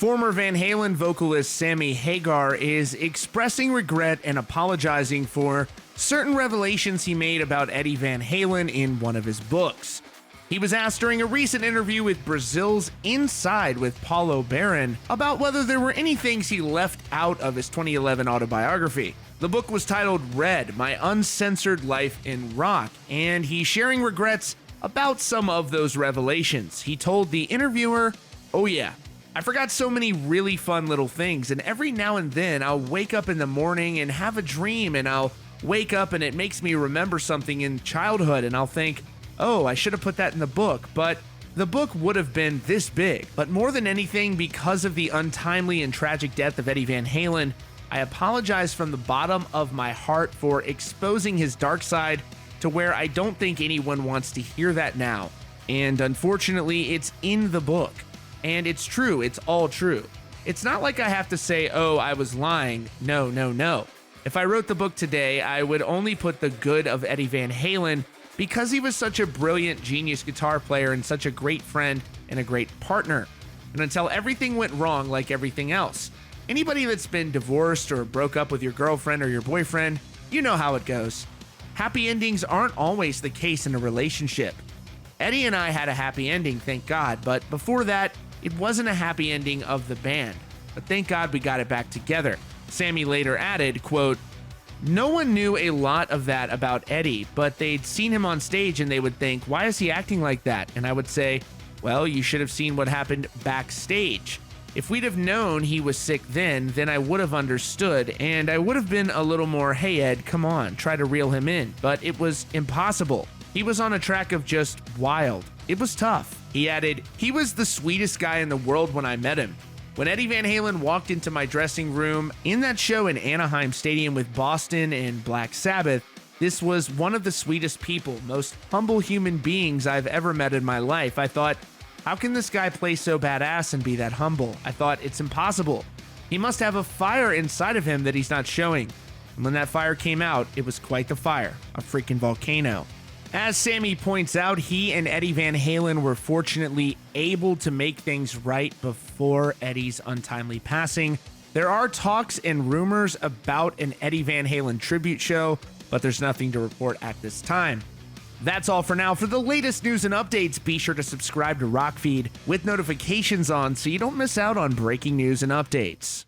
Former Van Halen vocalist Sammy Hagar is expressing regret and apologizing for certain revelations he made about Eddie Van Halen in one of his books. He was asked during a recent interview with Brazil's Inside with Paulo Barron about whether there were any things he left out of his 2011 autobiography. The book was titled Red, My Uncensored Life in Rock, and he's sharing regrets about some of those revelations. He told the interviewer, "Oh yeah, I forgot so many really fun little things, and every now and then I'll wake up in the morning and have a dream, and I'll wake up and it makes me remember something in childhood, and I'll think, oh, I should have put that in the book, but the book would have been this big." But more than anything, because of the untimely and tragic death of Eddie Van Halen, I apologize from the bottom of my heart for exposing his dark side to where I don't think anyone wants to hear that now. And unfortunately, it's in the book. And it's true, it's all true. It's not like I have to say, oh, I was lying. No. If I wrote the book today, I would only put the good of Eddie Van Halen because he was such a brilliant, genius guitar player and such a great friend and a great partner. And until everything went wrong like everything else. Anybody that's been divorced or broke up with your girlfriend or your boyfriend, you know how it goes. Happy endings aren't always the case in a relationship. Eddie and I had a happy ending, thank God, but before that, it wasn't a happy ending of the band. But thank God we got it back together. Sammy later added, quote, "No one knew a lot of that about Eddie, but they'd seen him on stage and they would think, why is he acting like that? And I would say, well, you should have seen what happened backstage. If we'd have known he was sick then I would have understood, and I would have been a little more, hey Ed, come on, try to reel him in. But it was impossible. He was on a track of just wild. It was tough." He added, "He was the sweetest guy in the world when I met him. When Eddie Van Halen walked into my dressing room in that show in Anaheim Stadium with Boston and Black Sabbath, this was one of the sweetest people, most humble human beings I've ever met in my life. I thought, how can this guy play so badass and be that humble? I thought, it's impossible. He must have a fire inside of him that he's not showing. And when that fire came out, it was quite the fire, a freaking volcano." As Sammy points out, he and Eddie Van Halen were fortunately able to make things right before Eddie's untimely passing. There are talks and rumors about an Eddie Van Halen tribute show, but there's nothing to report at this time. That's all for now. For the latest news and updates, be sure to subscribe to Rockfeed with notifications on so you don't miss out on breaking news and updates.